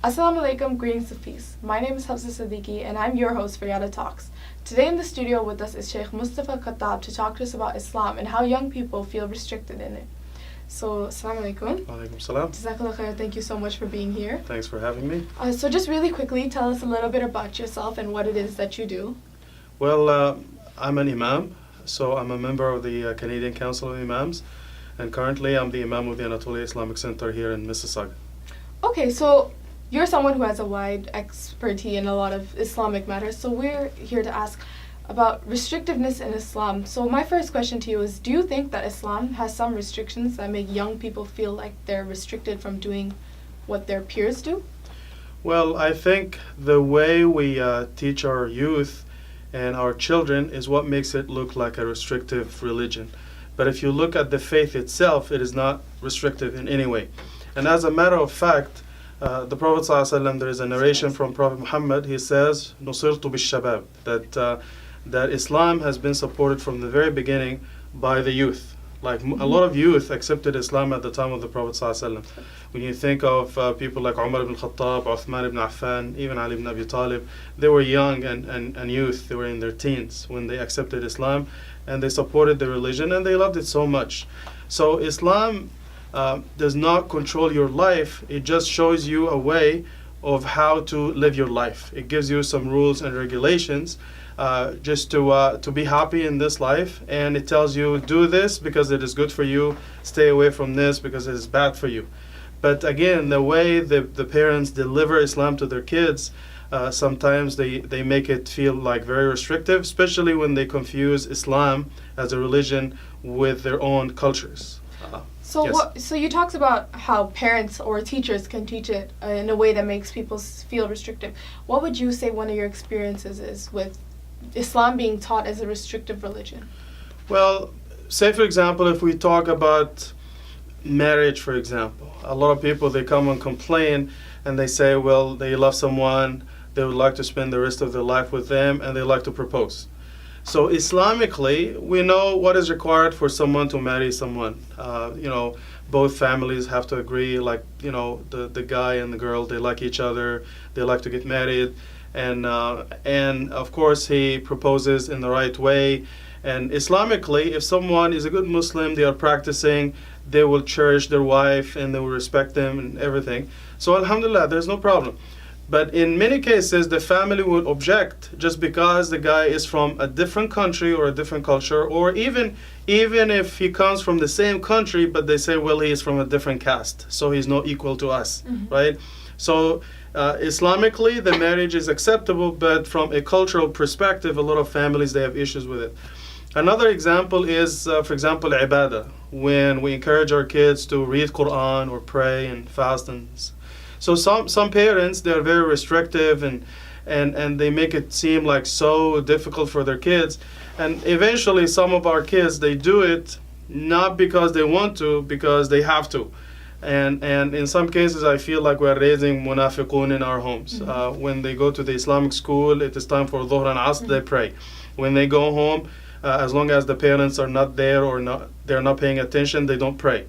Assalamoalaikum, greetings of peace. My name is Hafsa and I'm your host for YATA Talks. Today in the studio with us is Sheikh Mustafa Khattab to talk to us about Islam and how young people feel restricted in it. So, Assalamualaikum. Walaikum salam. Jazakallah khair. Thank you so much for being here. Thanks for having me. So just really quickly, tell us a little bit about yourself and what it is that you do. Well, I'm an Imam, so I'm a member of the Canadian Council of Imams, and currently I'm the Imam of the Anatolia Islamic Center here in Mississauga. Okay, so you're someone who has a wide expertise in a lot of Islamic matters, so we're here to ask about restrictiveness in Islam. So my first question to you is, do you think that Islam has some restrictions that make young people feel like they're restricted from doing what their peers do? Well, I think the way we teach our youth and our children is what makes it look like a restrictive religion. But if you look at the faith itself, it is not restrictive in any way. And as a matter of fact, the Prophet ﷺ, there is a narration from Prophet Muhammad. He says, "Nusirtu bish-shabab," that Islam has been supported from the very beginning by the youth. Like a lot of youth accepted Islam at the time of the Prophet ﷺ. When you think of people like Umar ibn Khattab, Uthman ibn Affan, even Ali ibn Abi Talib, they were young and youth. They were in their teens when they accepted Islam, and they supported the religion and they loved it so much. So Islam does not control your life. It just shows you a way of how to live your life. It gives you some rules and regulations just to be happy in this life, and it tells you, do this because it is good for you, stay away from this because it is bad for you. But again, the way the parents deliver Islam to their kids, sometimes they make it feel like very restrictive, especially when they confuse Islam as a religion with their own cultures. So Yes. So you talked about how parents or teachers can teach it in a way that makes people feel restrictive. What would you say one of your experiences is with Islam being taught as a restrictive religion? Well, say for example, if we talk about marriage, for example, a lot of people, they come and complain and they say, well, they love someone, they would like to spend the rest of their life with them, and they like to propose. So Islamically, we know what is required for someone to marry someone. Both families have to agree, like, the guy and the girl, they like each other, they like to get married, and of course he proposes in the right way. And Islamically, if someone is a good Muslim, they are practicing, they will cherish their wife and they will respect them and everything. So alhamdulillah, there's no problem. But in many cases, the family would object just because the guy is from a different country or a different culture, or even if he comes from the same country, but they say, well, he is from a different caste, so he's not equal to us, right? So Islamically, the marriage is acceptable, but from a cultural perspective, a lot of families, they have issues with it. Another example is, for example, ibadah, when we encourage our kids to read Quran or pray and fast. So some parents, they're very restrictive and they make it seem like so difficult for their kids. And eventually some of our kids, they do it not because they want to, because they have to. And in some cases, I feel like we're raising munafiqun in our homes. When they go to the Islamic school, it is time for Dhuhr and Asr, they pray. When they go home, as long as the parents are not there or they're not paying attention, they don't pray.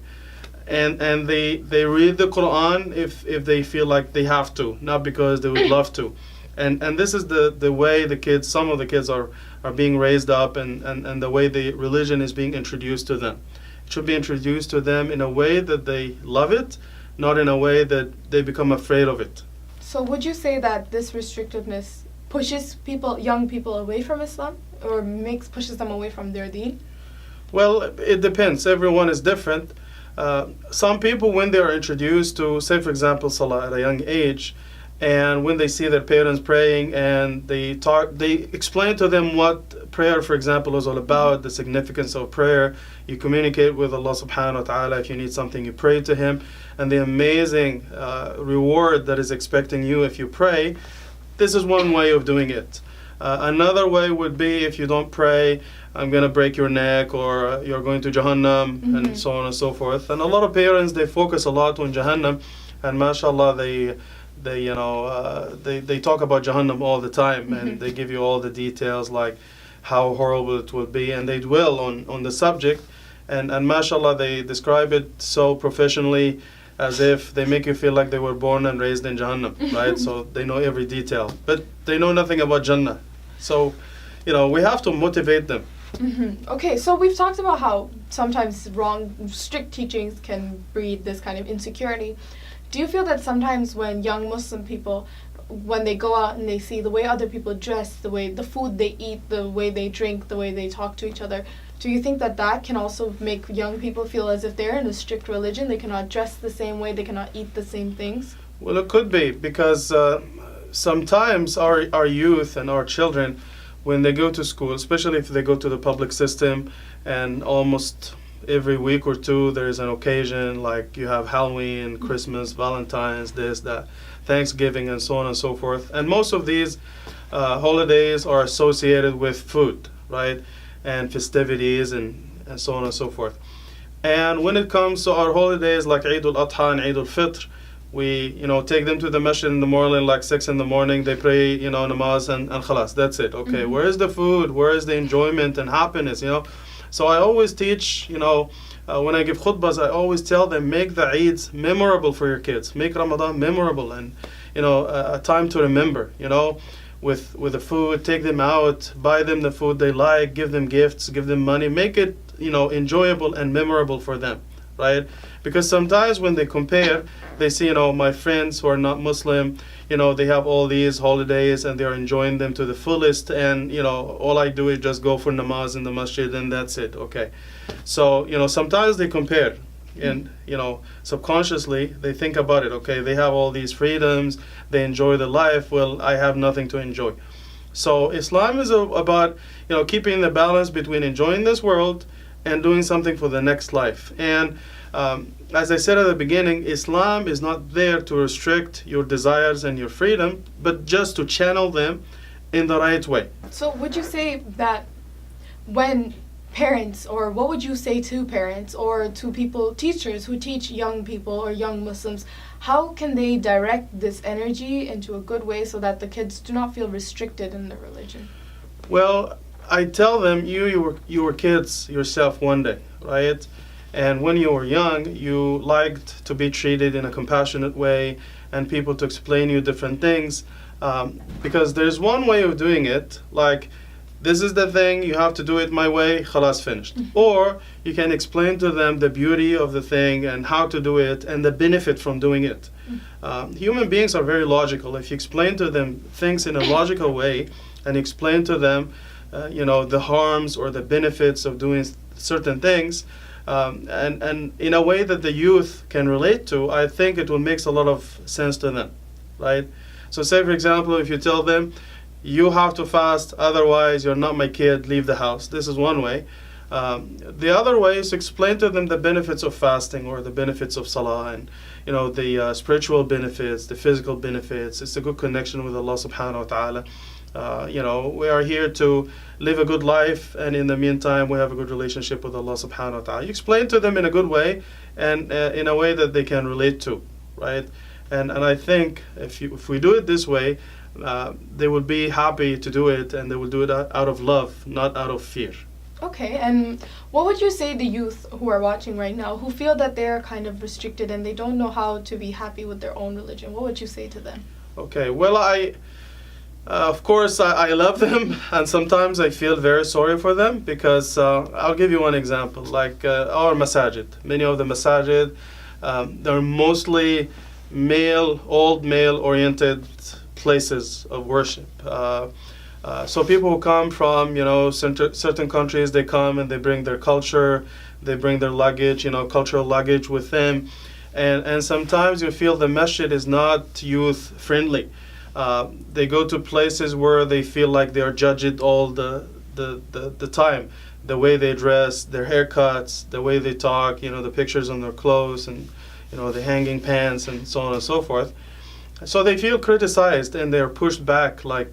And they read the Quran if they feel like they have to, not because they would love to. And this is the way some of the kids are being raised up, and the way the religion is being introduced to them. It should be introduced to them in a way that they love it, not in a way that they become afraid of it. So would you say that this restrictiveness pushes young people away from Islam, or pushes them away from their deen? Well, it depends. Everyone is different. Some people, when they are introduced to, say for example, Salah at a young age, and when they see their parents praying and they explain to them what prayer, for example, is all about, the significance of prayer. You communicate with Allah subhanahu wa ta'ala. If you need something, you pray to Him, and the amazing reward that is expecting you if you pray. This is one way of doing it. Another way would be, if you don't pray, I'm going to break your neck, or you're going to Jahannam, and so on and so forth. And a lot of parents, they focus a lot on Jahannam, and mashallah, they talk about Jahannam all the time, and they give you all the details, like how horrible it would be, and they dwell on the subject, and mashallah, they describe it so professionally as if they make you feel like they were born and raised in Jahannam, right? So they know every detail, but they know nothing about Jannah. So, we have to motivate them. Okay, so we've talked about how sometimes strict teachings can breed this kind of insecurity. Do you feel that sometimes when young Muslim people, when they go out and they see the way other people dress, the food they eat, the way they drink, the way they talk to each other, do you think that can also make young people feel as if they're in a strict religion, they cannot dress the same way, they cannot eat the same things? Well, it could be, because sometimes our youth and our children, when they go to school, especially if they go to the public system, and almost every week or two there's an occasion, like you have Halloween, Christmas, Valentine's, this, that, Thanksgiving, and so on and so forth. And most of these holidays are associated with food, right? And festivities and so on and so forth. And when it comes to our holidays like Eid al-Adha and Eid al-Fitr, we, take them to the masjid in the morning, like 6 in the morning, they pray, namaz and khalas, that's it. Okay, where is the food? Where is the enjoyment and happiness, So I always teach, when I give khutbahs, I always tell them, make the Eids memorable for your kids. Make Ramadan memorable and, a time to remember, with the food. Take them out, buy them the food they like, give them gifts, give them money. Make it, enjoyable and memorable for them, right? Because sometimes when they compare, they see, my friends who are not Muslim, they have all these holidays and they're enjoying them to the fullest, and, all I do is just go for namaz in the masjid and that's it, okay. So, sometimes they compare and, subconsciously they think about it, okay, they have all these freedoms, they enjoy the life, well, I have nothing to enjoy. So Islam is about, keeping the balance between enjoying this world and doing something for the next life. And as I said at the beginning, Islam is not there to restrict your desires and your freedom, but just to channel them in the right way. So would you say that when parents, or what would you say to parents or to teachers who teach young people or young Muslims, how can they direct this energy into a good way so that the kids do not feel restricted in their religion? Well, I tell them, you were kids yourself one day, right? And when you were young, you liked to be treated in a compassionate way and people to explain you different things. Because there's one way of doing it, like, this is the thing, you have to do it my way, khalas, finished. Or you can explain to them the beauty of the thing and how to do it and the benefit from doing it. Human beings are very logical. If you explain to them things in a logical way and explain to them, the harms or the benefits of doing certain things, and in a way that the youth can relate to, I think it will make a lot of sense to them, right? So say, for example, if you tell them, you have to fast, otherwise you're not my kid, leave the house. This is one way. The other way is to explain to them the benefits of fasting or the benefits of salah and, the spiritual benefits, the physical benefits. It's a good connection with Allah subhanahu wa ta'ala. We are here to live a good life, and in the meantime we have a good relationship with Allah subhanahu wa ta'ala. You explain to them in a good way and in a way that they can relate to, right? And I think if we do it this way, they will be happy to do it, and they will do it out of love, not out of fear. Okay, and what would you say to youth who are watching right now who feel that they're kind of restricted and they don't know how to be happy with their own religion? What would you say to them? Okay, well, of course, I love them, and sometimes I feel very sorry for them, because I'll give you one example, like our masajid. Many of the masajid, they're mostly old male-oriented places of worship. So people who come from, certain countries, they come and they bring their culture, they bring their luggage, cultural luggage with them, and sometimes you feel the masjid is not youth-friendly. They go to places where they feel like they are judged all the time. The way they dress, their haircuts, the way they talk, the pictures on their clothes, and the hanging pants, and so on and so forth. So they feel criticized and they're pushed back, like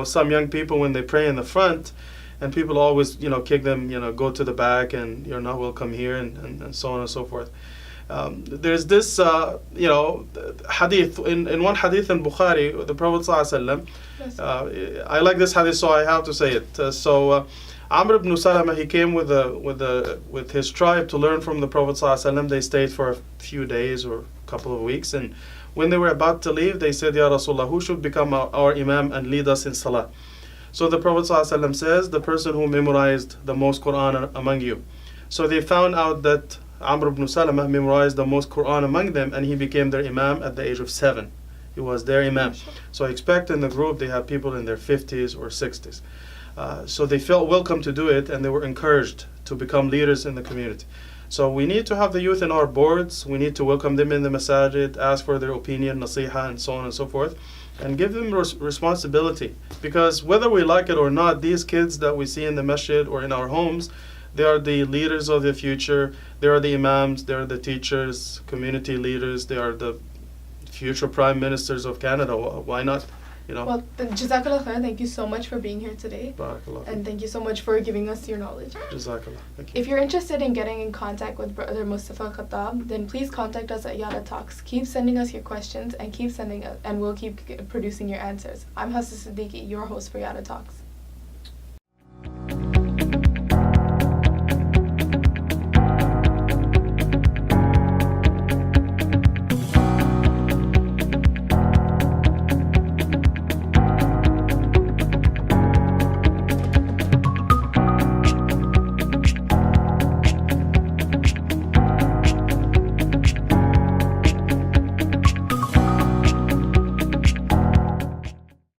some young people when they pray in the front, and people always kick them, go to the back and you're not welcome here, and so on and so forth. There's this, hadith, in one hadith in Bukhari, the Prophet ﷺ, I like this hadith, so I have to say it. Amr ibn Salama, he came with his tribe to learn from the Prophet ﷺ. They stayed for a few days or a couple of weeks. And when they were about to leave, they said, Ya Rasulullah, who should become our Imam and lead us in Salah? So the Prophet ﷺ says, the person who memorized the most Quran among you. So they found out that Amr ibn Salama memorized the most Quran among them, and he became their Imam at the age of 7. He was their Imam. So I expect in the group they have people in their 50s or 60s. So they felt welcome to do it, and they were encouraged to become leaders in the community. So we need to have the youth in our boards. We need to welcome them in the masajid, ask for their opinion, nasiha, and so on and so forth, and give them responsibility. Because whether we like it or not, these kids that we see in the masjid or in our homes, they are the leaders of the future. They are the imams, they are the teachers, community leaders, they are the future prime ministers of Canada. Why not? You know? Well, Jazakallah khair, thank you so much for being here today. Barakallah. And thank you so much for giving us your knowledge. Jazakallah. Thank you. If you're interested in getting in contact with Brother Mustafa Khattab, then please contact us at YATA Talks. Keep sending us your questions and keep sending us, and we'll keep producing your answers. I'm Hafsa, your host for YATA Talks.